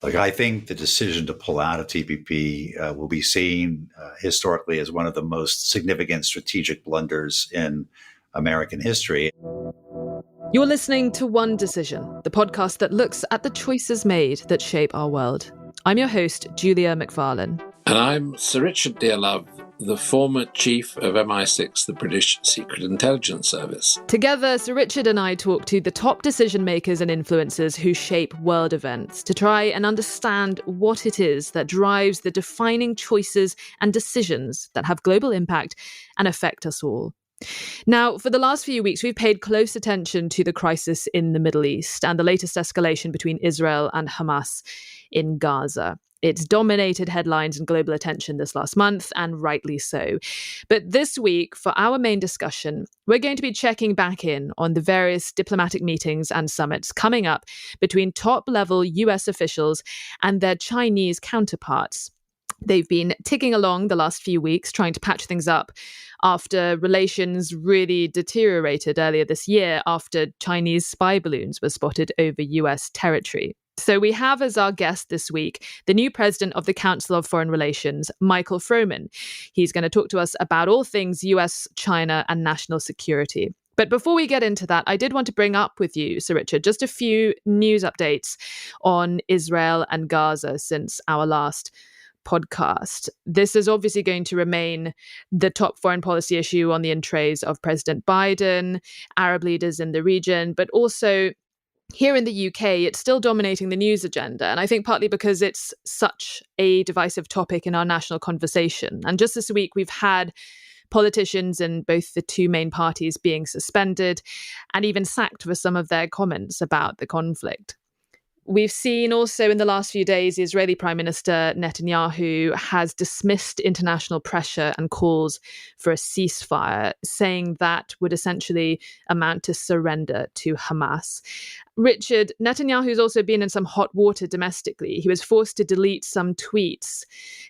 Like, I think the decision to pull out of TPP will be seen historically as one of the most significant strategic blunders in American history. You're listening to One Decision, the podcast that looks at the choices made that shape our world. I'm your host, Julia McFarlane. And I'm Sir Richard Dealove, the former chief of MI6, the British Secret Intelligence Service. Together, Sir Richard and I talk to the top decision makers and influencers who shape world events to try and understand what it is that drives the defining choices and decisions that have global impact and affect us all. Now, for the last few weeks, we've paid close attention to the crisis in the Middle East and the latest escalation between Israel and Hamas in Gaza. It's dominated headlines and global attention this last month, and rightly so. But this week, for our main discussion, we're going to be checking back in on the various diplomatic meetings and summits coming up between top-level US officials and their Chinese counterparts. They've been ticking along the last few weeks, trying to patch things up after relations really deteriorated earlier this year after Chinese spy balloons were spotted over US territory. So we have as our guest this week the new president of the Council of Foreign Relations, Michael Froman. He's going to talk to us about all things US, China, and national security. But before we get into that, I did want to bring up with you, Sir Richard, just a few news updates on Israel and Gaza since our last podcast. This is obviously going to remain the top foreign policy issue on the entrees of President Biden, Arab leaders in the region, but also here in the UK, it's still dominating the news agenda. And I think partly because it's such a divisive topic in our national conversation. And just this week, we've had politicians in both the two main parties being suspended and even sacked for some of their comments about the conflict. We've seen also in the last few days, the Israeli Prime Minister Netanyahu has dismissed international pressure and calls for a ceasefire, saying that would essentially amount to surrender to Hamas. Richard, Netanyahu's also been in some hot water domestically. He was forced to delete some tweets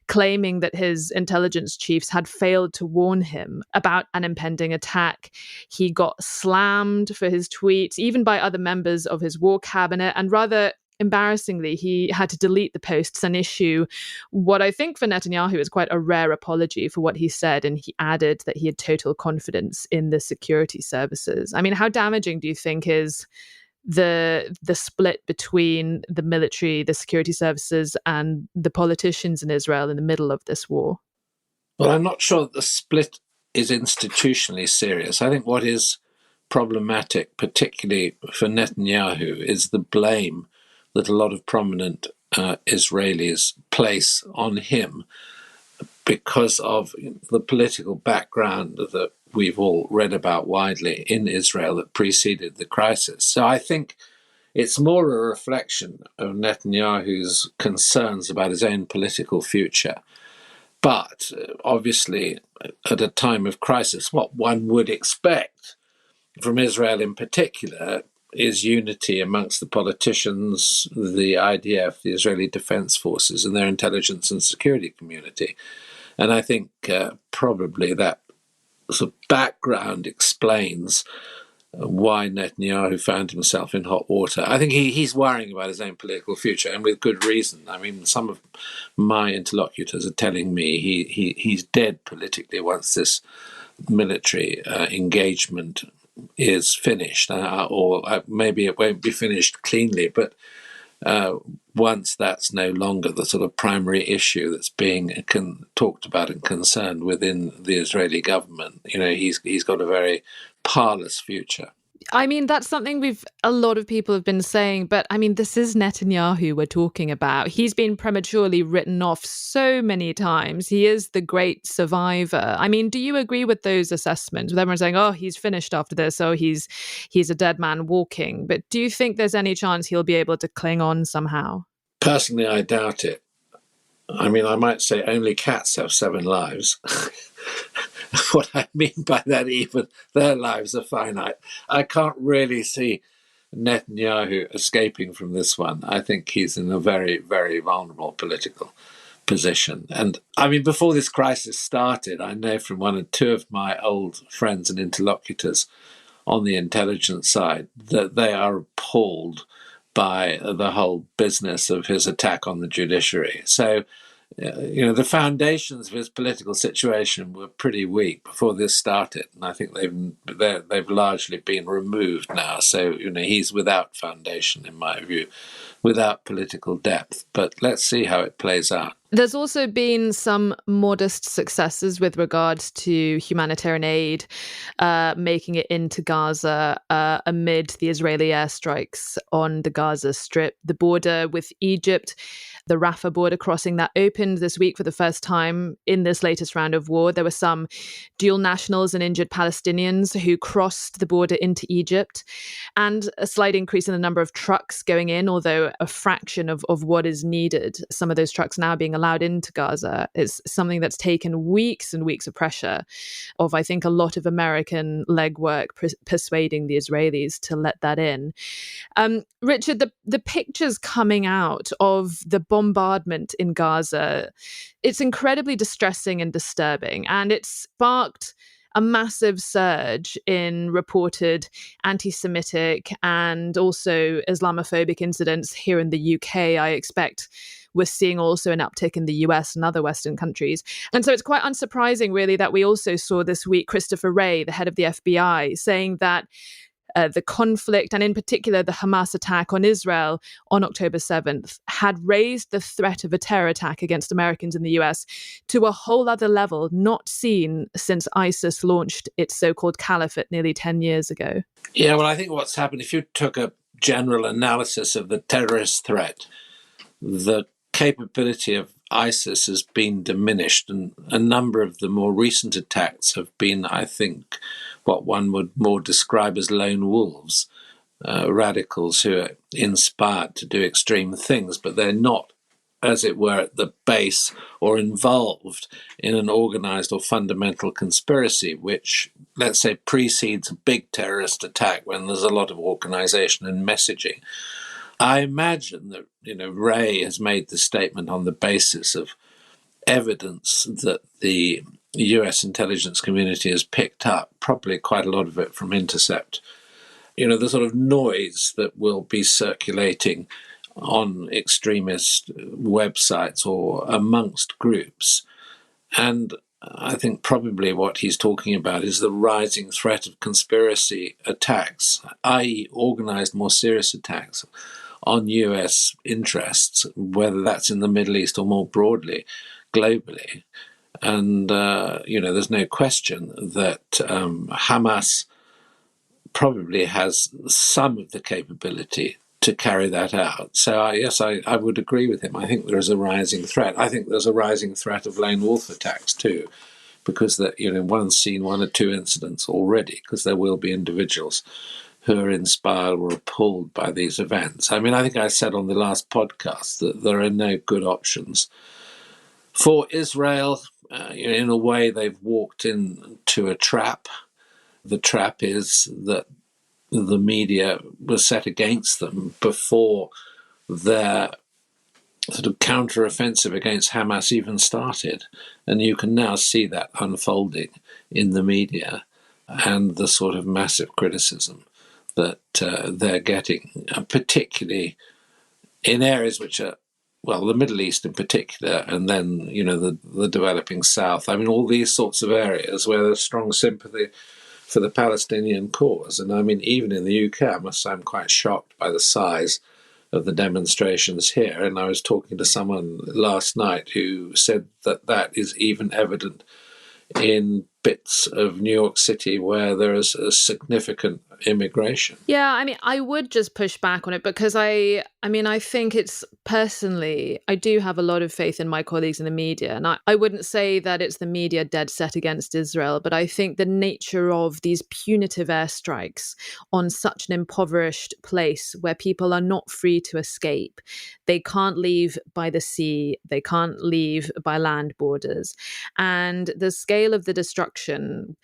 claiming that his intelligence chiefs had failed to warn him about an impending attack. He got slammed for his tweets, even by other members of his war cabinet, and rather embarrassingly, he had to delete the posts and issue what I think for Netanyahu is quite a rare apology for what he said. And he added that he had total confidence in the security services. I mean, how damaging do you think is the split between the military, the security services, and the politicians in Israel in the middle of this war? Well, I'm not sure that the split is institutionally serious. I think what is problematic, particularly for Netanyahu, is the blame that a lot of prominent Israelis place on him because of the political background that we've all read about widely in Israel that preceded the crisis. So I think it's more a reflection of Netanyahu's concerns about his own political future. But obviously, at a time of crisis, what one would expect from Israel in particular is unity amongst the politicians, the IDF, the Israeli Defense Forces, and their intelligence and security community. And I think probably that sort of background explains why Netanyahu found himself in hot water. I think he's worrying about his own political future, and with good reason. I mean, some of my interlocutors are telling me he's dead politically once this military engagement is finished, or maybe it won't be finished cleanly, but once that's no longer the sort of primary issue that's being talked about and concerned within the Israeli government, he's got a very parlous future. I mean, that's something a lot of people have been saying, but I mean, this is Netanyahu we're talking about. He's been prematurely written off so many times. He is the great survivor. I mean, do you agree with those assessments? With everyone saying, oh, he's finished after this, oh, he's a dead man walking. But do you think there's any chance he'll be able to cling on somehow? Personally, I doubt it. I mean, I might say only cats have 7 lives. What I mean by that, even their lives are finite. I can't really see Netanyahu escaping from this one. I think he's in a very, very vulnerable political position. And I mean, before this crisis started, I know from 1 or 2 of my old friends and interlocutors on the intelligence side that they are appalled by the whole business of his attack on the judiciary. So, the foundations of his political situation were pretty weak before this started, and I think they've largely been removed now. So, he's without foundation, in my view, without political depth. But let's see how it plays out. There's also been some modest successes with regards to humanitarian aid making it into Gaza amid the Israeli airstrikes on the Gaza Strip. The border with Egypt, the Rafah border crossing, that opened this week for the first time in this latest round of war. There were some dual nationals and injured Palestinians who crossed the border into Egypt, and a slight increase in the number of trucks going in, although a fraction of what is needed. Some of those trucks now being allowed into Gaza is something that's taken weeks and weeks of pressure of, I think, a lot of American legwork persuading the Israelis to let that in. Richard, the pictures coming out of the bombardment in Gaza, it's incredibly distressing and disturbing, and it sparked a massive surge in reported anti-Semitic and also Islamophobic incidents here in the UK. I expect we're seeing also an uptick in the US and other Western countries. And so it's quite unsurprising, really, that we also saw this week Christopher Wray, the head of the FBI, saying that the conflict, and in particular the Hamas attack on Israel on October 7th, had raised the threat of a terror attack against Americans in the US to a whole other level not seen since ISIS launched its so-called caliphate nearly 10 years ago. Yeah, well, I think what's happened, if you took a general analysis of the terrorist threat, the capability of ISIS has been diminished, and a number of the more recent attacks have been, I think, what one would more describe as lone wolves, radicals who are inspired to do extreme things, but they're not, as it were, at the base or involved in an organized or fundamental conspiracy, which, let's say, precedes a big terrorist attack when there's a lot of organization and messaging. I imagine that, Wray has made the statement on the basis of evidence that the US intelligence community has picked up, probably quite a lot of it from Intercept. The sort of noise that will be circulating on extremist websites or amongst groups. And I think probably what he's talking about is the rising threat of conspiracy attacks, i.e. organized, more serious attacks on US interests, whether that's in the Middle East or more broadly, globally. And, there's no question that Hamas probably has some of the capability to carry that out. So, yes, I would agree with him. I think there is a rising threat. I think there's a rising threat of lone wolf attacks too, because one's seen one or two incidents already, because there will be individuals who are inspired or appalled by these events. I mean, I think I said on the last podcast that there are no good options for Israel. In a way, they've walked into a trap. The trap is that the media was set against them before their sort of counter-offensive against Hamas even started. And you can now see that unfolding in the media and the sort of massive criticism that they're getting, particularly in areas which are, well, the Middle East in particular, and then, the developing South. I mean, all these sorts of areas where there's strong sympathy for the Palestinian cause. And I mean, even in the UK, I must say I'm quite shocked by the size of the demonstrations here. And I was talking to someone last night who said that is even evident in bits of New York City where there is a significant immigration. Yeah, I mean, I would just push back on it because I think it's personally, I do have a lot of faith in my colleagues in the media. And I wouldn't say that it's the media dead set against Israel, but I think the nature of these punitive airstrikes on such an impoverished place where people are not free to escape, they can't leave by the sea, they can't leave by land borders. And the scale of the destruction destruction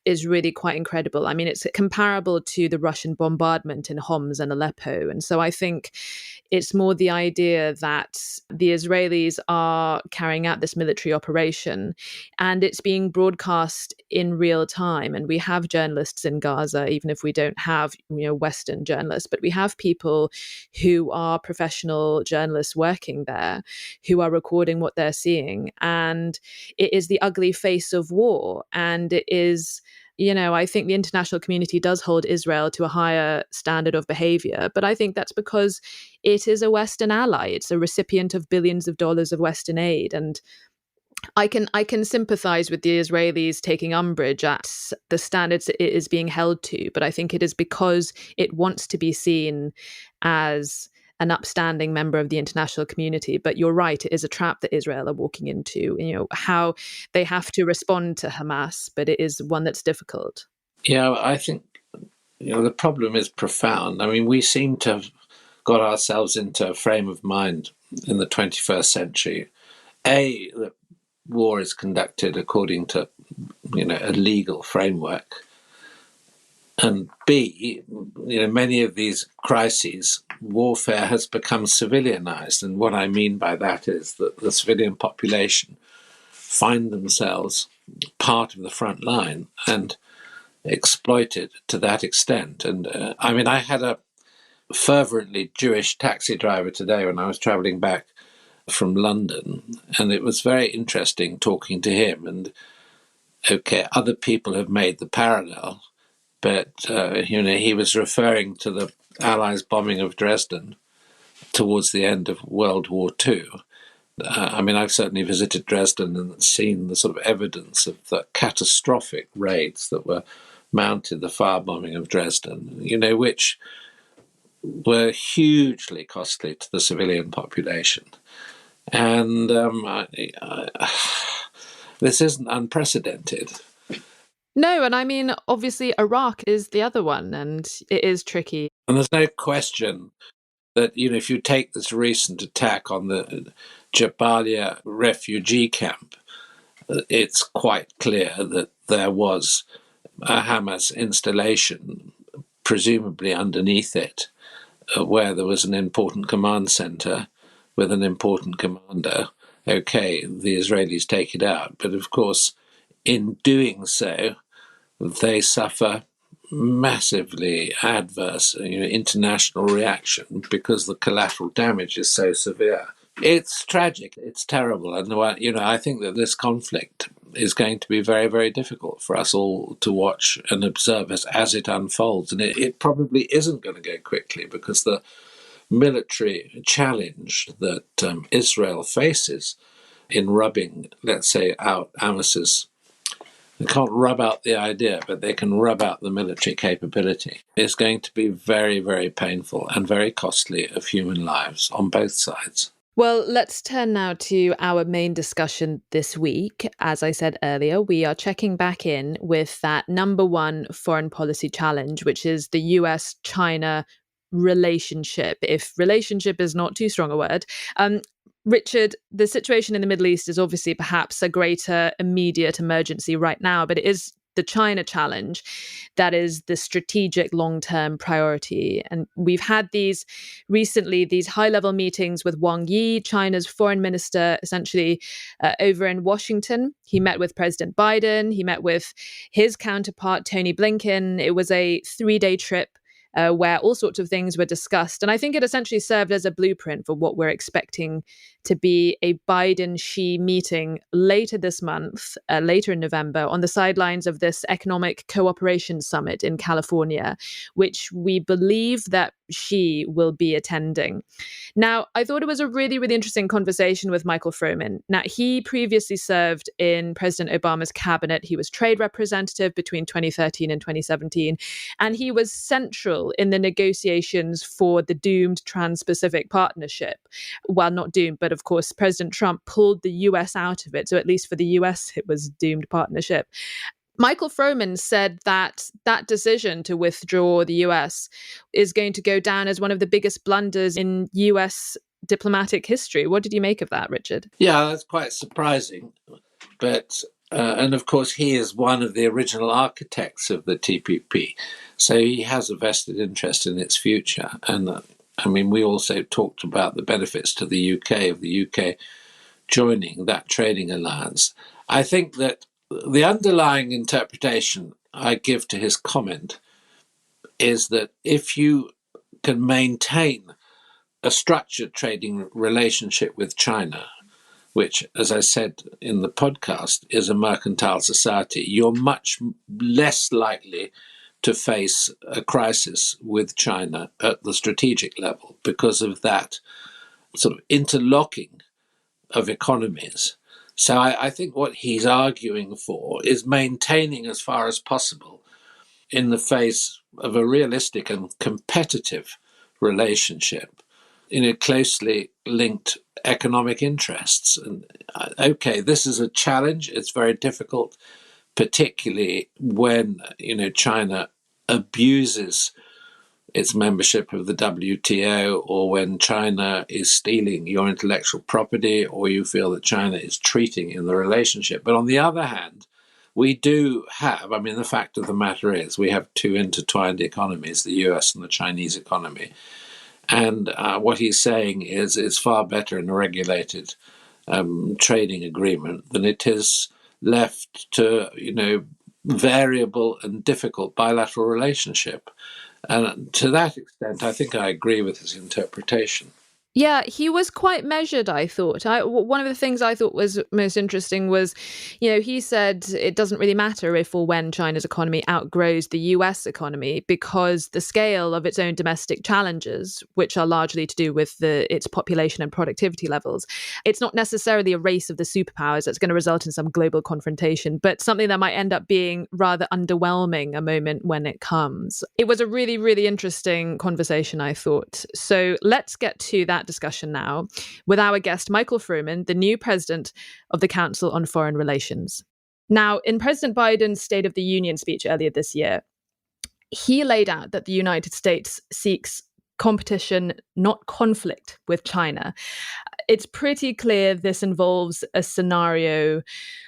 is really quite incredible. I mean, it's comparable to the Russian bombardment in Homs and Aleppo. And so I think it's more the idea that the Israelis are carrying out this military operation and it's being broadcast in real time. And we have journalists in Gaza, even if we don't have, Western journalists, but we have people who are professional journalists working there who are recording what they're seeing. And it is the ugly face of war. And it is, I think the international community does hold Israel to a higher standard of behavior, but I think that's because it is a Western ally. It's a recipient of billions of dollars of Western aid. And I can sympathize with the Israelis taking umbrage at the standards it is being held to, but I think it is because it wants to be seen as an upstanding member of the international community. But you're right, it is a trap that Israel are walking into, how they have to respond to Hamas, but it is one that's difficult. Yeah, I think, the problem is profound. I mean, we seem to have got ourselves into a frame of mind in the 21st century. That war is conducted according to, a legal framework. And B, many of these crises, warfare has become civilianized. And what I mean by that is that the civilian population find themselves part of the front line and exploited to that extent. And I had a fervently Jewish taxi driver today when I was traveling back from London, and it was very interesting talking to him. And other people have made the parallel, but he was referring to the Allies' bombing of Dresden towards the end of World War II. I've certainly visited Dresden and seen the sort of evidence of the catastrophic raids that were mounted, the firebombing of Dresden, which were hugely costly to the civilian population. And this isn't unprecedented. No, and obviously Iraq is the other one, and it is tricky. And there's no question that, if you take this recent attack on the Jabalia refugee camp, it's quite clear that there was a Hamas installation, presumably underneath it, where there was an important command center with an important commander. The Israelis take it out. But of course, in doing so, they suffer massively adverse international reaction because the collateral damage is so severe. It's tragic. It's terrible. And, I think that this conflict is going to be very, very difficult for us all to watch and observe as it unfolds. And it probably isn't going to go quickly because the military challenge that Israel faces in rubbing, let's say, out Hamas's, they can't rub out the idea, but they can rub out the military capability. It's going to be very, very painful and very costly of human lives on both sides. Well, let's turn now to our main discussion this week. As I said earlier, we are checking back in with that number one foreign policy challenge, which is the US-China relationship, if relationship is not too strong a word. Richard, the situation in the Middle East is obviously perhaps a greater immediate emergency right now, but it is the China challenge that is the strategic long-term priority. And we've had these high-level meetings with Wang Yi, China's foreign minister, essentially over in Washington. He met with President Biden. He met with his counterpart, Tony Blinken. It was a 3-day trip where all sorts of things were discussed. And I think it essentially served as a blueprint for what we're expecting to be a Biden-Xi meeting later this month, later in November, on the sidelines of this economic cooperation summit in California, which we believe that Xi will be attending. Now, I thought it was a really, really interesting conversation with Michael Froman. Now, he previously served in President Obama's cabinet. He was trade representative between 2013 and 2017, and he was central in the negotiations for the doomed Trans-Pacific Partnership. Well, not doomed, but of course, President Trump pulled the US out of it. So at least for the US, it was a doomed partnership. Michael Froman said that decision to withdraw the US is going to go down as one of the biggest blunders in US diplomatic history. What did you make of that, Richard? Yeah, that's quite surprising. But And of course, he is one of the original architects of the TPP. So he has a vested interest in its future. And we also talked about the benefits to the UK of the UK joining that trading alliance. I think that the underlying interpretation I give to his comment is that if you can maintain a structured trading relationship with China, which, as I said in the podcast, is a mercantile society, you're much less likely to face a crisis with China at the strategic level because of that sort of interlocking of economies. So I think what he's arguing for is maintaining as far as possible in the face of a realistic and competitive relationship closely linked economic interests. And okay, this is a challenge. It's very difficult, particularly when China abuses its membership of the WTO, or when China is stealing your intellectual property, or you feel that China is treating in the relationship. But on the other hand, we do have, the fact of the matter is, we have two intertwined economies, the US and the Chinese economy. And what he's saying is it's far better in a regulated trading agreement than it is left to, variable and difficult bilateral relationship. And to that extent, I think I agree with his interpretation. Yeah, he was quite measured, I thought. One of the things I thought was most interesting was, he said it doesn't really matter if or when China's economy outgrows the US economy because the scale of its own domestic challenges, which are largely to do with its population and productivity levels, it's not necessarily a race of the superpowers that's going to result in some global confrontation, but something that might end up being rather underwhelming a moment when it comes. It was a really, really interesting conversation, I thought. So let's get to that discussion now with our guest, Michael Froman, the new president of the Council on Foreign Relations. Now, in President Biden's State of the Union speech earlier this year, he laid out that the United States seeks competition, not conflict, with China. It's pretty clear this involves a scenario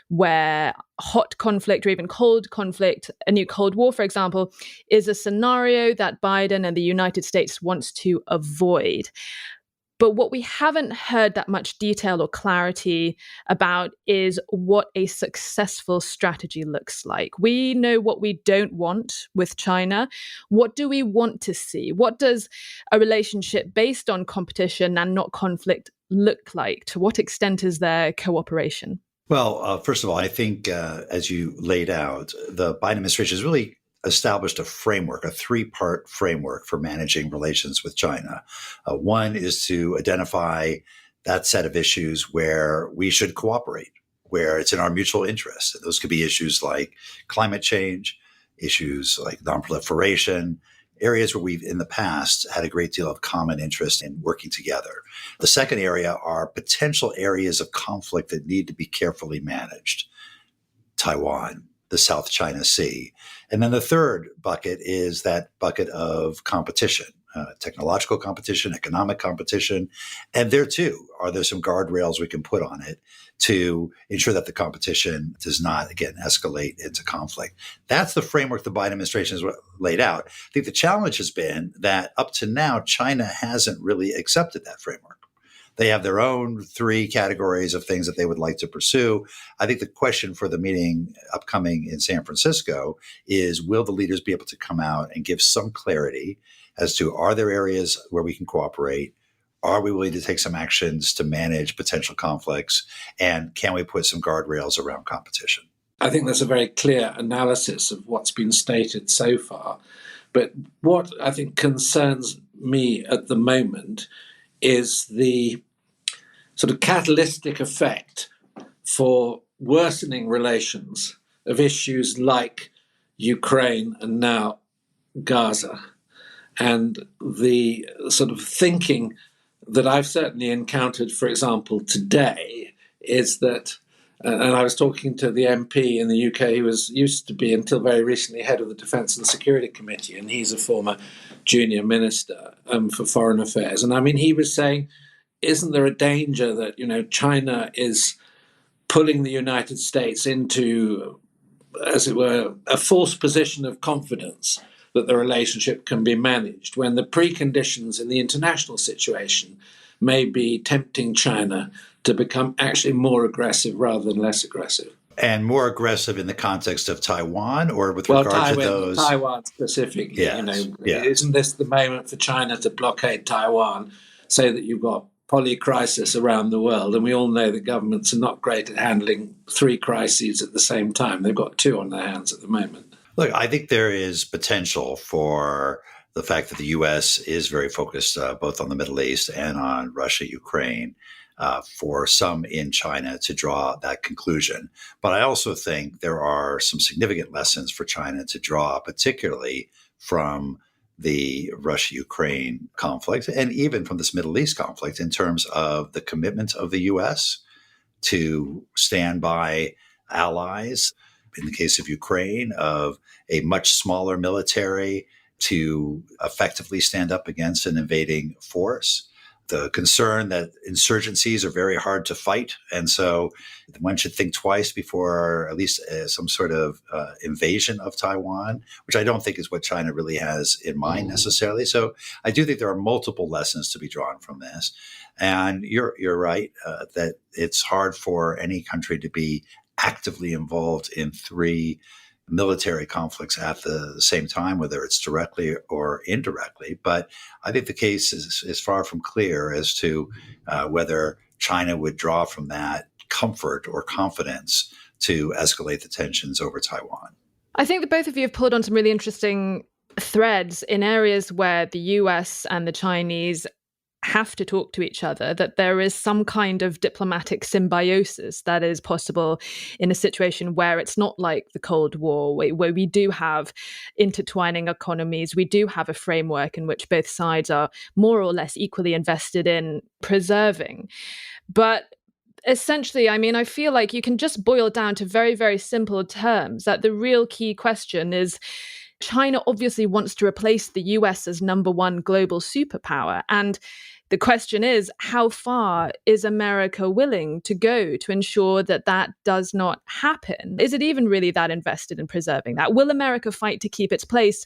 where hot conflict or even cold conflict, a new Cold War, for example, is a scenario that Biden and the United States wants to avoid. But what we haven't heard that much detail or clarity about is what a successful strategy looks like. We know what we don't want with China. What do we want to see? What does a relationship based on competition and not conflict look like? To what extent is there cooperation? Well, first of all, I think as you laid out, the Biden administration has really established a framework, a three-part framework for managing relations with China. One is to identify that set of issues where we should cooperate, where it's in our mutual interest. And those could be issues like climate change, issues like nonproliferation, areas where we've in the past had a great deal of common interest in working together. The second area are potential areas of conflict that need to be carefully managed. Taiwan, the South China Sea. And then the third bucket is that bucket of competition, technological competition, economic competition. And there too, are there some guardrails we can put on it to ensure that the competition does not, again, escalate into conflict. That's the framework the Biden administration has laid out. I think the challenge has been that up to now, China hasn't really accepted that framework. They have their own three categories of things that they would like to pursue. I think the question for the meeting upcoming in San Francisco is, will the leaders be able to come out and give some clarity as to, are there areas where we can cooperate? Are we willing to take some actions to manage potential conflicts? And can we put some guardrails around competition? I think that's a very clear analysis of what's been stated so far. But what I think concerns me at the moment is the sort of catalytic effect for worsening relations of issues like Ukraine and now Gaza. And the sort of thinking that I've certainly encountered, for example, today, is that, and I was talking to the MP in the UK who used to be until very recently head of the Defence and Security Committee, and he's a former junior minister for foreign affairs. And he was saying, isn't there a danger that, China is pulling the United States into, as it were, a false position of confidence that the relationship can be managed, when the preconditions in the international situation may be tempting China to become actually more aggressive rather than less aggressive. And more aggressive in the context of Taiwan, or with Well, regard to those? Taiwan specifically, Yes, yeah. Isn't this the moment for China to blockade Taiwan so that you've got polycrisis around the world? And we all know that governments are not great at handling three crises at the same time. They've got two on their hands at the moment. Look, I think there is potential for the fact that the U.S. is very focused both on the Middle East and on Russia, Ukraine, for some in China to draw that conclusion. But I also think there are some significant lessons for China to draw, particularly from the Russia-Ukraine conflict and even from this Middle East conflict, in terms of the commitment of the U.S. to stand by allies. In the case of Ukraine, of a much smaller military to effectively stand up against an invading force. The concern that insurgencies are very hard to fight. And so one should think twice before at least some sort of invasion of Taiwan, which I don't think is what China really has in mind necessarily. So I do think there are multiple lessons to be drawn from this. And you're right that it's hard for any country to be actively involved in three military conflicts at the same time, whether it's directly or indirectly. But I think the case is far from clear as to whether China would draw from that comfort or confidence to escalate the tensions over Taiwan. I think that both of you have pulled on some really interesting threads in areas where the US and the Chinese have to talk to each other, that there is some kind of diplomatic symbiosis that is possible in a situation where it's not like the Cold War, where we do have intertwining economies, we do have a framework in which both sides are more or less equally invested in preserving. But essentially, I mean, I feel like you can just boil down to very, very simple terms that the real key question is, China obviously wants to replace the US as number one global superpower. And the question is, how far is America willing to go to ensure that that does not happen? Is it even really that invested in preserving that? Will America fight to keep its place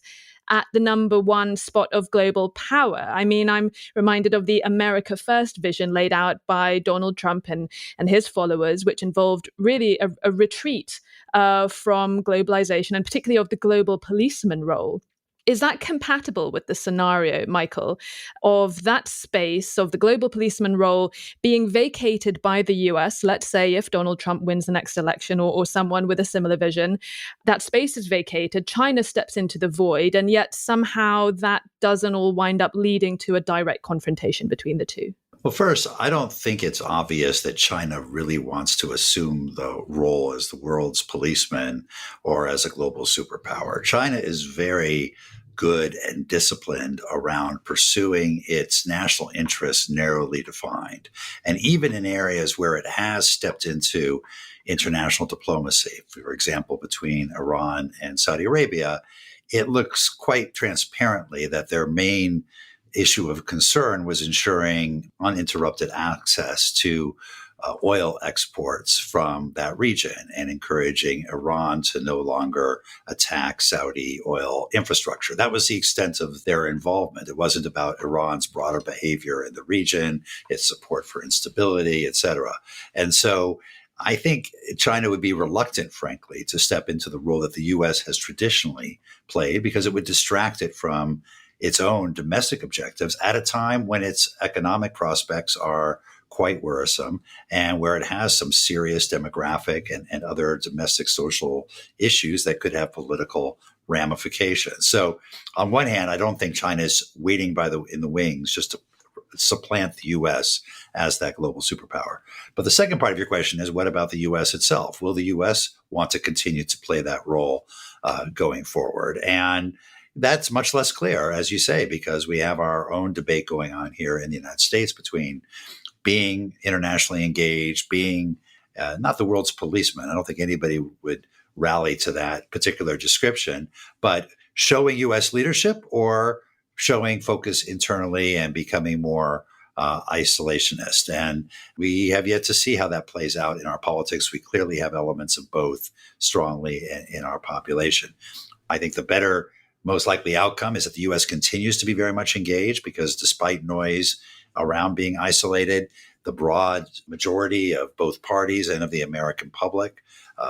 at the number one spot of global power? I mean, I'm reminded of the America First vision laid out by Donald Trump and his followers, which involved really a retreat from globalization, and particularly of the global policeman role. Is that compatible with the scenario, Michael, of that space of the global policeman role being vacated by the US? Let's say if Donald Trump wins the next election, or someone with a similar vision, that space is vacated, China steps into the void, and yet somehow that doesn't all wind up leading to a direct confrontation between the two. Well, first, I don't think it's obvious that China really wants to assume the role as the world's policeman or as a global superpower. China is very good and disciplined around pursuing its national interests narrowly defined. And even in areas where it has stepped into international diplomacy, for example, between Iran and Saudi Arabia, it looks quite transparently that their main issue of concern was ensuring uninterrupted access to oil exports from that region and encouraging Iran to no longer attack Saudi oil infrastructure. That was the extent of their involvement. It wasn't about Iran's broader behavior in the region, its support for instability, et cetera. And so I think China would be reluctant, frankly, to step into the role that the U.S. has traditionally played, because it would distract it from its own domestic objectives at a time when its economic prospects are quite worrisome and where it has some serious demographic and other domestic social issues that could have political ramifications. So on one hand, I don't think China is waiting in the wings just to supplant the U.S. as that global superpower. But the second part of your question is, what about the U.S. itself? Will the U.S. want to continue to play that role going forward? And that's much less clear, as you say, because we have our own debate going on here in the United States between being internationally engaged, being not the world's policeman. I don't think anybody would rally to that particular description, but showing U.S. leadership or showing focus internally and becoming more isolationist. And we have yet to see how that plays out in our politics. We clearly have elements of both strongly in our population. I think the better, most likely outcome is that the U.S. continues to be very much engaged, because despite noise around being isolated, the broad majority of both parties and of the American public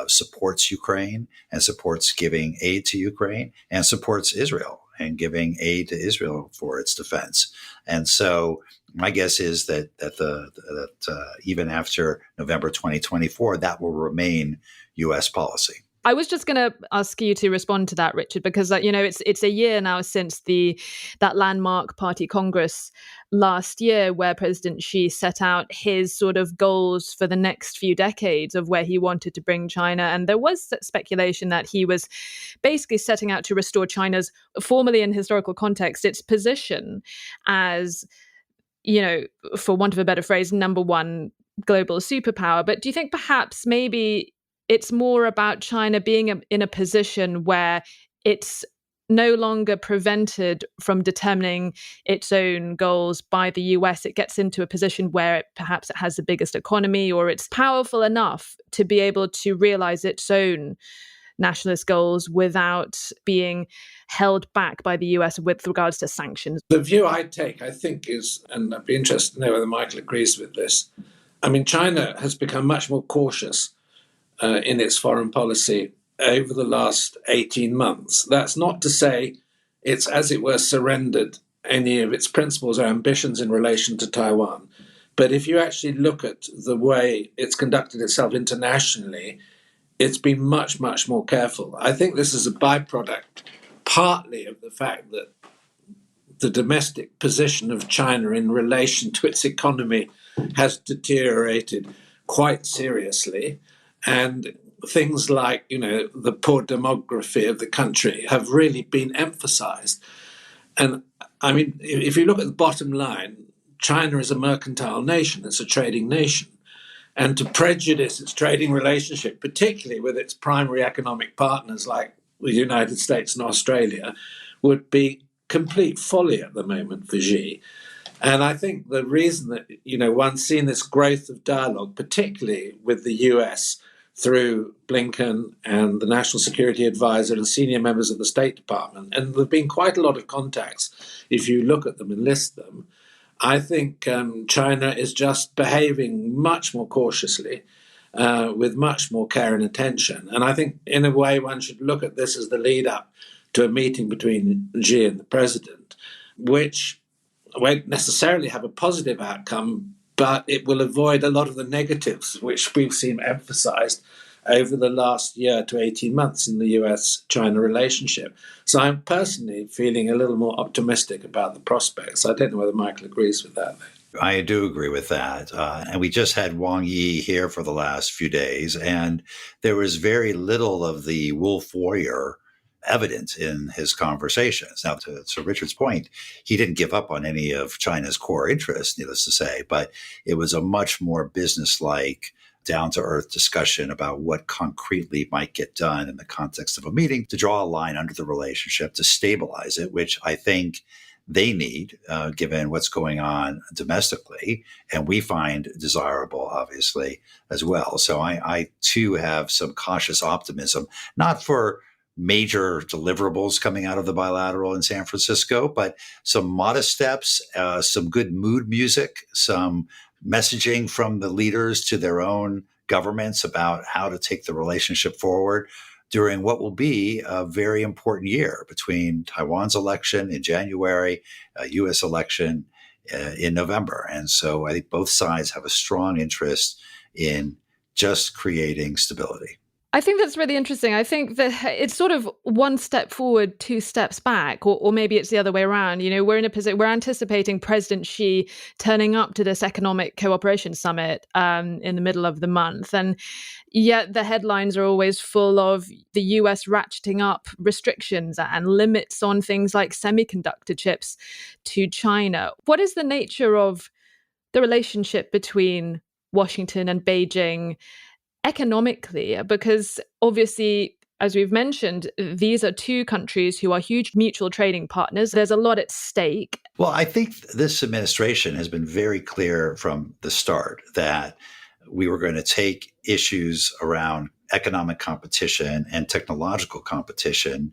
supports Ukraine and supports giving aid to Ukraine and supports Israel and giving aid to Israel for its defense. And so my guess is that even after November 2024, that will remain U.S. policy. I was just going to ask you to respond to that, Richard, because it's a year now since that landmark party congress last year, where President Xi set out his sort of goals for the next few decades of where he wanted to bring China. And there was speculation that he was basically setting out to restore China's, formerly in historical context, its position as, for want of a better phrase, number one global superpower. But do you think perhaps maybe it's more about China being in a position where it's no longer prevented from determining its own goals by the US? It gets into a position where perhaps it has the biggest economy, or it's powerful enough to be able to realize its own nationalist goals without being held back by the US with regards to sanctions. The view I take, I think, is, and I'd be interested to know whether Michael agrees with this, China has become much more cautious in its foreign policy over the last 18 months. That's not to say it's, as it were, surrendered any of its principles or ambitions in relation to Taiwan. But if you actually look at the way it's conducted itself internationally, it's been much, much more careful. I think this is a byproduct partly of the fact that the domestic position of China in relation to its economy has deteriorated quite seriously. And things like, the poor demography of the country have really been emphasized. And if you look at the bottom line, China is a mercantile nation, it's a trading nation. And to prejudice its trading relationship, particularly with its primary economic partners like the United States and Australia, would be complete folly at the moment for Xi. And I think the reason that, one's seen this growth of dialogue, particularly with the US, through Blinken and the National Security Advisor and senior members of the State Department, and there have been quite a lot of contacts, if you look at them and list them, I think China is just behaving much more cautiously, with much more care and attention. And I think, in a way, one should look at this as the lead up to a meeting between Xi and the president, which won't necessarily have a positive outcome, but it will avoid a lot of the negatives which we've seen emphasized over the last year to 18 months in the US-China relationship. So I'm personally feeling a little more optimistic about the prospects. I don't know whether Michael agrees with that. I do agree with that. And we just had Wang Yi here for the last few days, and there was very little of the wolf warrior evident in his conversations. Now, to Sir Richard's point, he didn't give up on any of China's core interests, needless to say, but it was a much more businesslike, down-to-earth discussion about what concretely might get done in the context of a meeting to draw a line under the relationship, to stabilize it, which I think they need, given what's going on domestically, and we find desirable, obviously, as well. So I too have some cautious optimism, not for major deliverables coming out of the bilateral in San Francisco, but some modest steps, some good mood music, some messaging from the leaders to their own governments about how to take the relationship forward during what will be a very important year between Taiwan's election in January, a U.S. election in November. And so I think both sides have a strong interest in just creating stability. I think that's really interesting. I think that it's sort of one step forward, two steps back, or maybe it's the other way around. We're in a position, we're anticipating President Xi turning up to this economic cooperation summit in the middle of the month. And yet the headlines are always full of the US ratcheting up restrictions and limits on things like semiconductor chips to China. What is the nature of the relationship between Washington and Beijing economically? Because obviously as we've mentioned, these are two countries who are huge mutual trading partners. There's a lot at stake. Well, I think this administration has been very clear from the start that we were going to take issues around economic competition and technological competition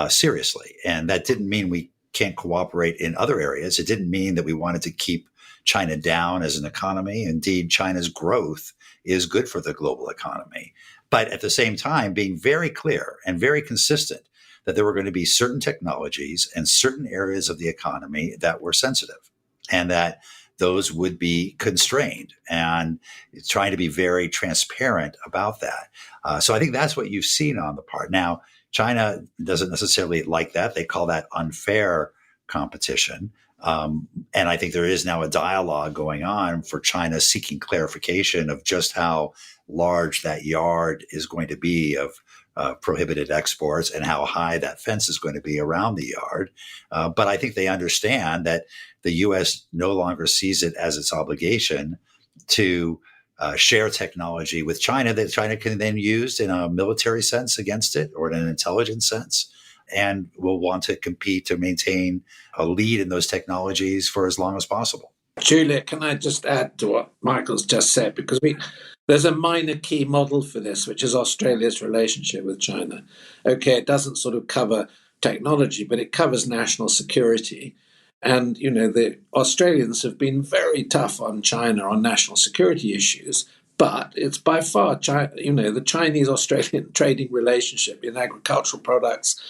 seriously. And that didn't mean we can't cooperate in other areas. It didn't mean that we wanted to keep China down as an economy. Indeed, China's growth is good for the global economy. But at the same time, being very clear and very consistent that there were going to be certain technologies and certain areas of the economy that were sensitive and that those would be constrained, and trying to be very transparent about that. So I think that's what you've seen on the part. Now, China doesn't necessarily like that. They call that unfair competition. And I think there is now a dialogue going on for China seeking clarification of just how large that yard is going to be of prohibited exports and how high that fence is going to be around the yard. But I think they understand that the U.S. no longer sees it as its obligation to share technology with China that China can then use in a military sense against it or in an intelligence sense, and will want to compete to maintain a lead in those technologies for as long as possible. Julia, can I just add to what Michael's just said? Because there's a minor key model for this, which is Australia's relationship with China. Okay, it doesn't sort of cover technology, but it covers national security. And, the Australians have been very tough on China on national security issues, but it's by far, the Chinese-Australian trading relationship in agricultural products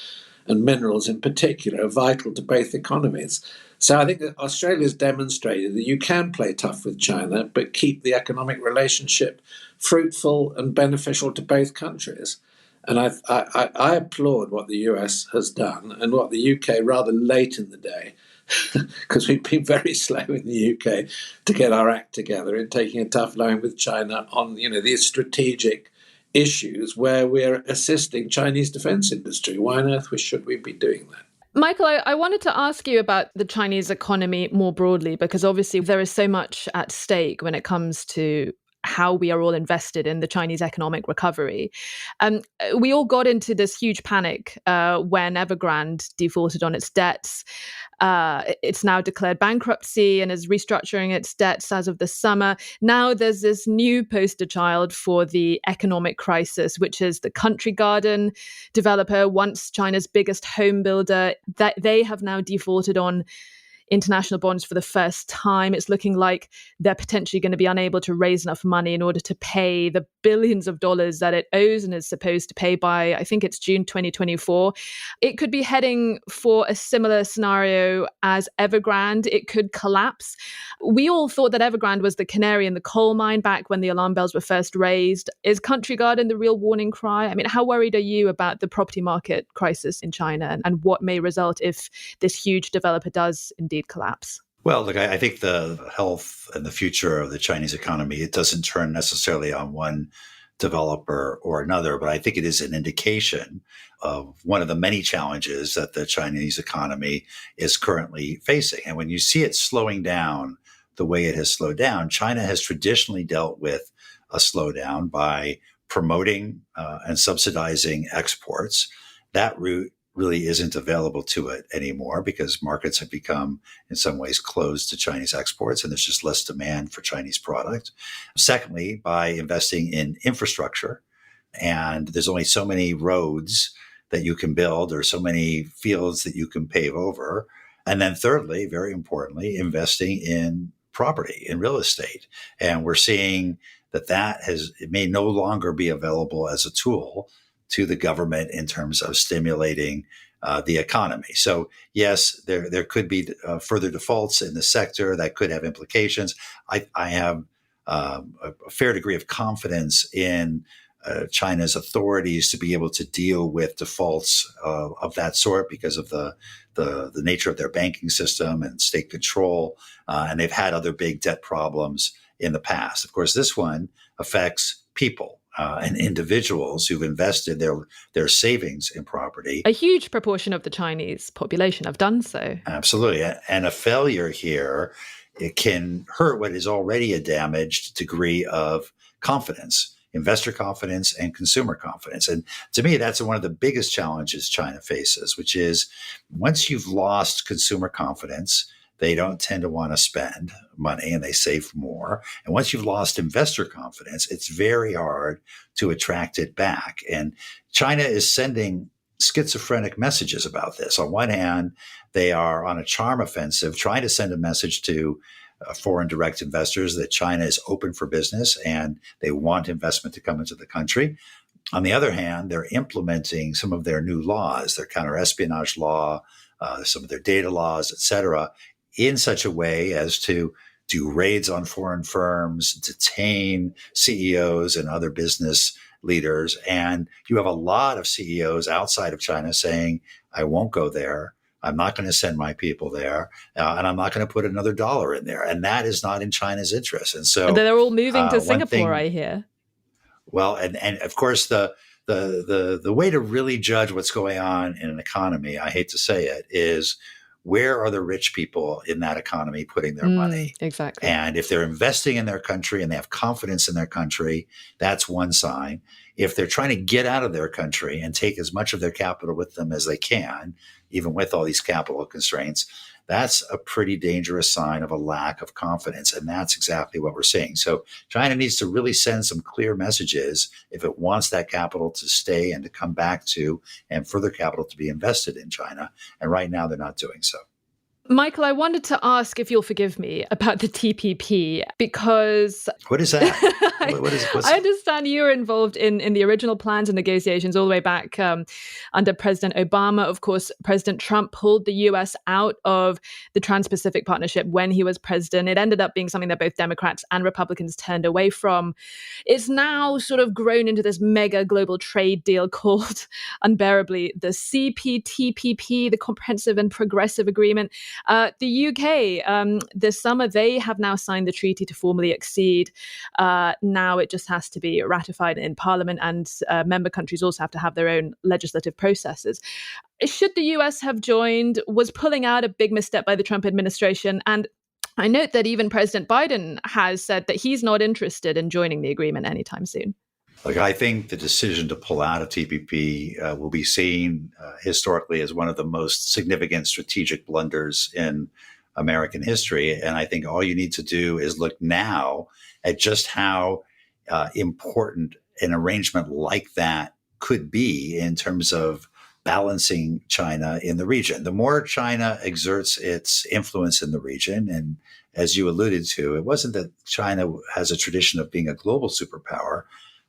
and minerals in particular are vital to both economies. So I think that Australia's demonstrated that you can play tough with China, but keep the economic relationship fruitful and beneficial to both countries. And I applaud what the US has done and what the UK rather late in the day, because we've been very slow in the UK to get our act together in taking a tough line with China on these strategic issues where we're assisting Chinese defense industry. Why on earth should we be doing that? Michael, I wanted to ask you about the Chinese economy more broadly, because obviously there is so much at stake when it comes to how we are all invested in the Chinese economic recovery. We all got into this huge panic when Evergrande defaulted on its debts. It's now declared bankruptcy and is restructuring its debts as of the summer. Now there's this new poster child for the economic crisis, which is the Country Garden developer, once China's biggest home builder. That they have now defaulted on international bonds for the first time. It's looking like they're potentially going to be unable to raise enough money in order to pay the billions of dollars that it owes and is supposed to pay by, I think it's June 2024. It could be heading for a similar scenario as Evergrande. It could collapse. We all thought that Evergrande was the canary in the coal mine back when the alarm bells were first raised. Is Country Garden the real warning cry? I mean, how worried are you about the property market crisis in China and what may result if this huge developer does indeed collapse? Well, look, I think the health and the future of the Chinese economy, it doesn't turn necessarily on one developer or another, but I think it is an indication of one of the many challenges that the Chinese economy is currently facing. And when you see it slowing down the way it has slowed down, China has traditionally dealt with a slowdown by promoting and subsidizing exports. That route really isn't available to it anymore because markets have become in some ways closed to Chinese exports and there's just less demand for Chinese product. Secondly, by investing in infrastructure, and there's only so many roads that you can build or so many fields that you can pave over. And then thirdly, very importantly, investing in property, in real estate. And we're seeing that it may no longer be available as a tool to the government in terms of stimulating the economy. So yes, there could be further defaults in the sector that could have implications. I have a fair degree of confidence in China's authorities to be able to deal with defaults of that sort because of the nature of their banking system and state control. And they've had other big debt problems in the past. Of course, this one affects people. And individuals who've invested their savings in property. A huge proportion of the Chinese population have done so. Absolutely. And a failure here, it can hurt what is already a damaged degree of confidence investor confidence and consumer confidence. And to me, that's one of the biggest challenges China faces, which is once you've lost consumer confidence, they don't tend to want to spend money and they save more. And once you've lost investor confidence, it's very hard to attract it back. And China is sending schizophrenic messages about this. On one hand, they are on a charm offensive, trying to send a message to foreign direct investors that China is open for business and they want investment to come into the country. On the other hand, they're implementing some of their new laws, their counter-espionage law, some of their data laws, et cetera, in such a way as to do raids on foreign firms, detain CEOs and other business leaders. And you have a lot of CEOs outside of China saying, I won't go there. I'm not going to send my people there. And I'm not going to put another dollar in there. And that is not in China's interest. And so they're all moving to Singapore, I hear. Well, and of course, the way to really judge what's going on in an economy, I hate to say it, is where are the rich people in that economy putting their money? Exactly. And if they're investing in their country and they have confidence in their country, that's one sign. If they're trying to get out of their country and take as much of their capital with them as they can, even with all these capital constraints, that's a pretty dangerous sign of a lack of confidence. And that's exactly what we're seeing. So China needs to really send some clear messages if it wants that capital to stay and to come back to, and further capital to be invested in China. And right now they're not doing so. Michael, I wanted to ask, if you'll forgive me, about the TPP, because... What is that? I understand you were involved in the original plans and negotiations all the way back under President Obama. Of course, President Trump pulled the US out of the Trans-Pacific Partnership when he was president. It ended up being something that both Democrats and Republicans turned away from. It's now sort of grown into this mega global trade deal called, unbearably, the CPTPP, the Comprehensive and Progressive Agreement. The UK, this summer, they have now signed the treaty to formally accede. Now it just has to be ratified in Parliament, and member countries also have to have their own legislative processes. Should the US have joined? Was pulling out a big misstep by the Trump administration? And I note that even President Biden has said that he's not interested in joining the agreement anytime soon. Look, I think the decision to pull out of TPP will be seen historically as one of the most significant strategic blunders in American history. And I think all you need to do is look now at just how important an arrangement like that could be in terms of balancing China in the region. The more China exerts its influence in the region, and as you alluded to, it wasn't that China has a tradition of being a global superpower,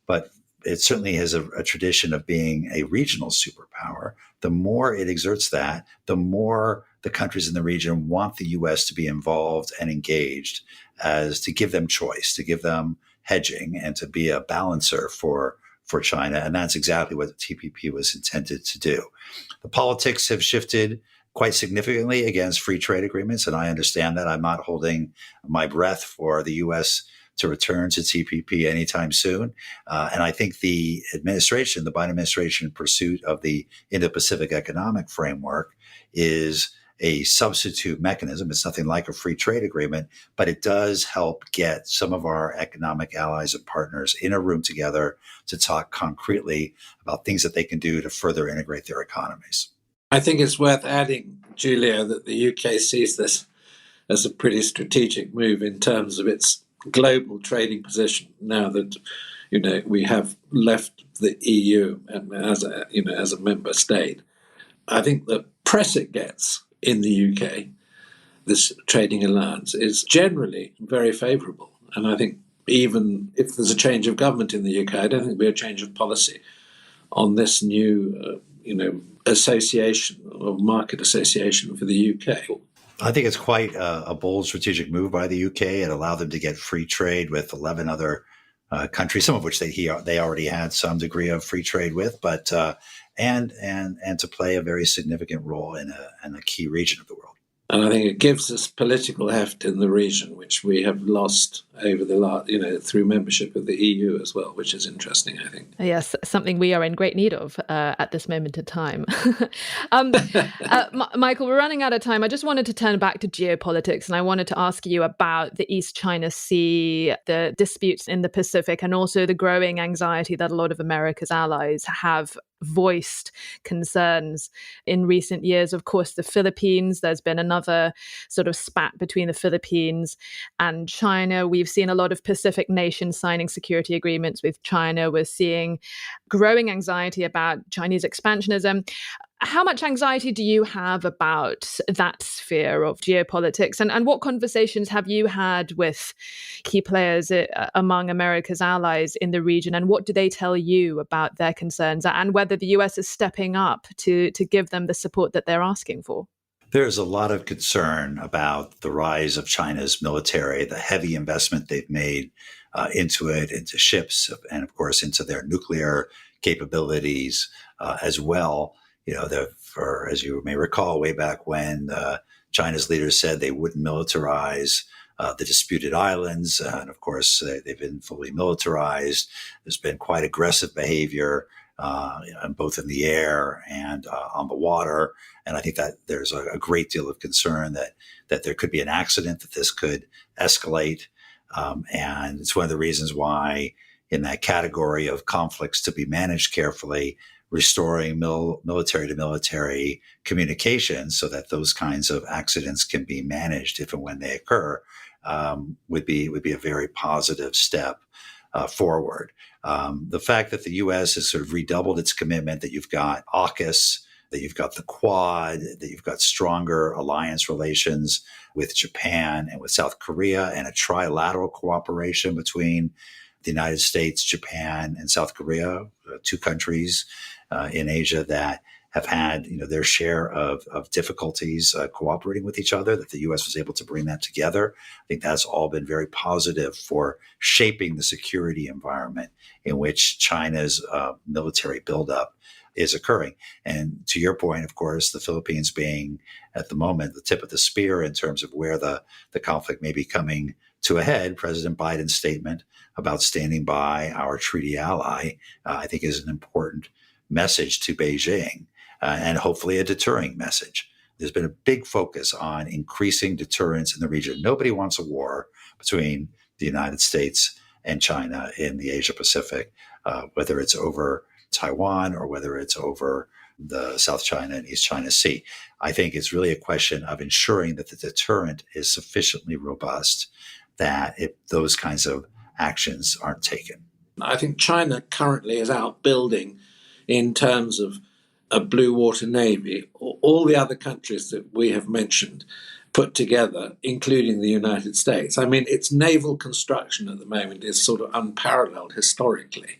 but it certainly has a tradition of being a regional superpower. The more it exerts that, the more the countries in the region want the U.S. to be involved and engaged, as to give them choice, to give them hedging, and to be a balancer for China. And that's exactly what the TPP was intended to do. The politics have shifted quite significantly against free trade agreements, and I understand that. I'm not holding my breath for the U.S. to return to TPP anytime soon. And I think the Biden administration, in pursuit of the Indo-Pacific Economic Framework, is a substitute mechanism. It's nothing like a free trade agreement, but it does help get some of our economic allies and partners in a room together to talk concretely about things that they can do to further integrate their economies. I think it's worth adding, Julia, that the UK sees this as a pretty strategic move in terms of its global trading position now that we have left the EU as a member state. I think the press it gets in the UK, this trading alliance, is generally very favourable. And I think even if there's a change of government in the UK, I don't think there'll be a change of policy on this new, association or market association for the UK. I think it's quite a bold strategic move by the UK. It allowed them to get free trade with 11 other countries, some of which they already had some degree of free trade with, but and to play a very significant role in a key region of the world. And I think it gives us political heft in the region, which we have lost over the last, through membership of the EU as well, which is interesting, I think. Yes, something we are in great need of at this moment in time. Michael, we're running out of time. I just wanted to turn back to geopolitics, and I wanted to ask you about the East China Sea, the disputes in the Pacific, and also the growing anxiety that a lot of America's allies have voiced concerns in recent years. Of course, the Philippines, there's been another sort of spat between the Philippines and China. We've seen a lot of Pacific nations signing security agreements with China. We're seeing growing anxiety about Chinese expansionism. How much anxiety do you have about that sphere of geopolitics? And what conversations have you had with key players among America's allies in the region? And what do they tell you about their concerns and whether the US is stepping up to give them the support that they're asking for? There's a lot of concern about the rise of China's military, the heavy investment they've made into it, into ships, and of course into their nuclear capabilities as well. As you may recall, way back when China's leaders said they wouldn't militarize the disputed islands, and of course they've been fully militarized. There's been quite aggressive behavior both in the air and on the water. And I think that there's a great deal of concern that there could be an accident, that this could escalate. And it's one of the reasons why in that category of conflicts to be managed carefully, restoring military to military communications so that those kinds of accidents can be managed if and when they occur would be a very positive step forward. The fact that the U.S. has sort of redoubled its commitment, that you've got AUKUS, that you've got the Quad, that you've got stronger alliance relations with Japan and with South Korea, and a trilateral cooperation between the United States, Japan, and South Korea, two countries in Asia that have had their share of difficulties cooperating with each other, that the U.S. was able to bring that together. I think that's all been very positive for shaping the security environment in which China's military buildup is occurring. And to your point, of course, the Philippines being at the moment the tip of the spear in terms of where the conflict may be coming to a head, President Biden's statement about standing by our treaty ally, I think is an important message to Beijing. And hopefully a deterring message. There's been a big focus on increasing deterrence in the region. Nobody wants a war between the United States and China in the Asia Pacific, whether it's over Taiwan or whether it's over the South China and East China Sea. I think it's really a question of ensuring that the deterrent is sufficiently robust that those kinds of actions aren't taken. I think China currently is outbuilding in terms of a blue water navy, all the other countries that we have mentioned put together, including the United States. I mean, its naval construction at the moment is sort of unparalleled historically.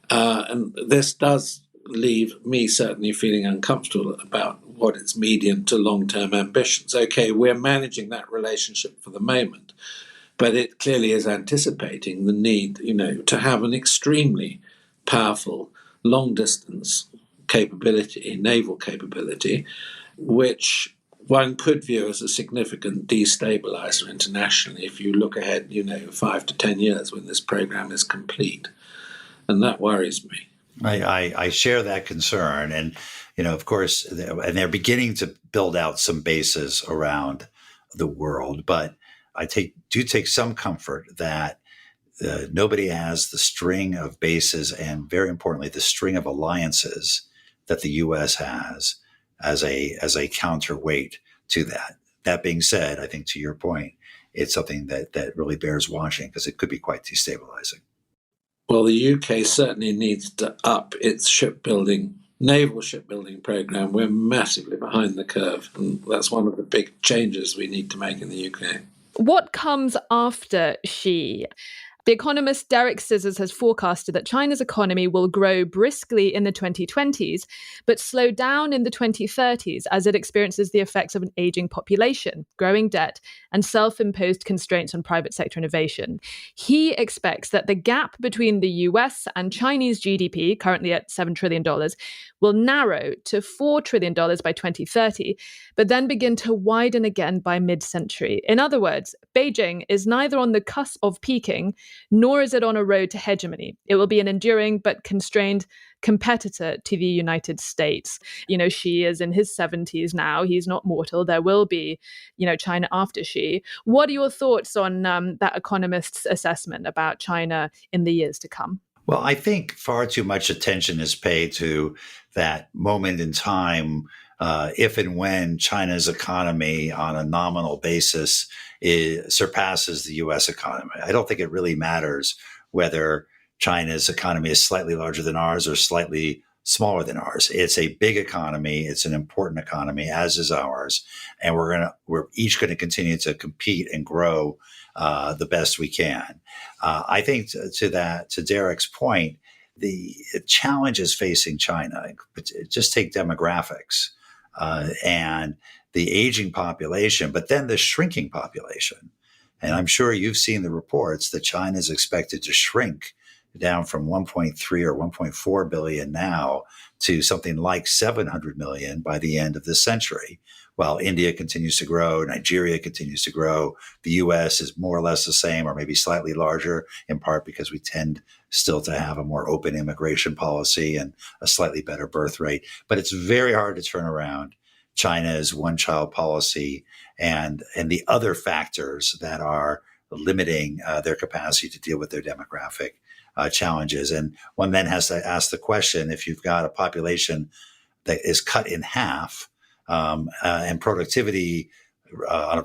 And this does leave me certainly feeling uncomfortable about what its medium to long-term ambitions. Okay, we're managing that relationship for the moment, but it clearly is anticipating the need, to have an extremely powerful long-distance capability, naval capability, which one could view as a significant destabilizer internationally if you look ahead, 5 to 10 years when this program is complete. And that worries me. I share that concern. And, of course, and they're beginning to build out some bases around the world. But I do take some comfort that nobody has the string of bases and, very importantly, the string of alliances that the U.S. has as a counterweight to that. That being said, I think to your point, it's something that really bears watching because it could be quite destabilizing. Well, the UK certainly needs to up its naval shipbuilding program. We're massively behind the curve, and that's one of the big changes we need to make in the UK. What comes after Xi? The economist Derek Scissors has forecasted that China's economy will grow briskly in the 2020s, but slow down in the 2030s as it experiences the effects of an aging population, growing debt, and self-imposed constraints on private sector innovation. He expects that the gap between the US and Chinese GDP, currently at $7 trillion, will narrow to $4 trillion by 2030, but then begin to widen again by mid-century. In other words, Beijing is neither on the cusp of peaking, nor is it on a road to hegemony. It will be an enduring but constrained competitor to the United States. Xi is in his 70s now. He's not mortal. There will be, China after Xi. What are your thoughts on that economist's assessment about China in the years to come? Well, I think far too much attention is paid to that moment in time if and when China's economy on a nominal basis surpasses the U.S. economy. I don't think it really matters whether China's economy is slightly larger than ours or slightly smaller than ours. It's a big economy. It's an important economy, as is ours. And we're each going to continue to compete and grow the best we can. I think to Derek's point, the challenges facing China, just take demographics and the aging population, but then the shrinking population. And I'm sure you've seen the reports that China is expected to shrink down from 1.3 or 1.4 billion now to something like 700 million by the end of this century. While India continues to grow, Nigeria continues to grow, the U.S. is more or less the same or maybe slightly larger, in part because we tend still to have a more open immigration policy and a slightly better birth rate. But it's very hard to turn around China's one-child policy and the other factors that are limiting their capacity to deal with their demographic challenges. And one then has to ask the question, if you've got a population that is cut in half and productivity,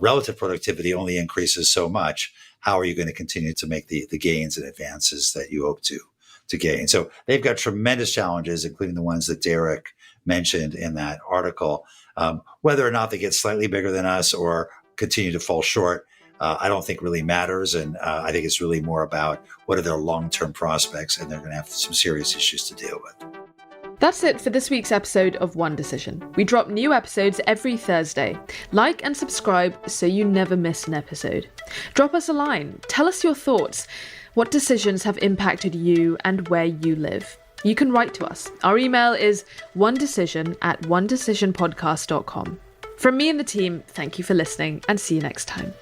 relative productivity only increases so much, how are you going to continue to make the gains and advances that you hope to gain? So they've got tremendous challenges, including the ones that Derek mentioned in that article. Whether or not they get slightly bigger than us or continue to fall short, I don't think really matters. And I think it's really more about what are their long-term prospects, and they're going to have some serious issues to deal with. That's it for this week's episode of One Decision. We drop new episodes every Thursday. Like and subscribe so you never miss an episode. Drop us a line. Tell us your thoughts. What decisions have impacted you and where you live? You can write to us. Our email is onedecision@onedecisionpodcast.com. From me and the team, thank you for listening and see you next time.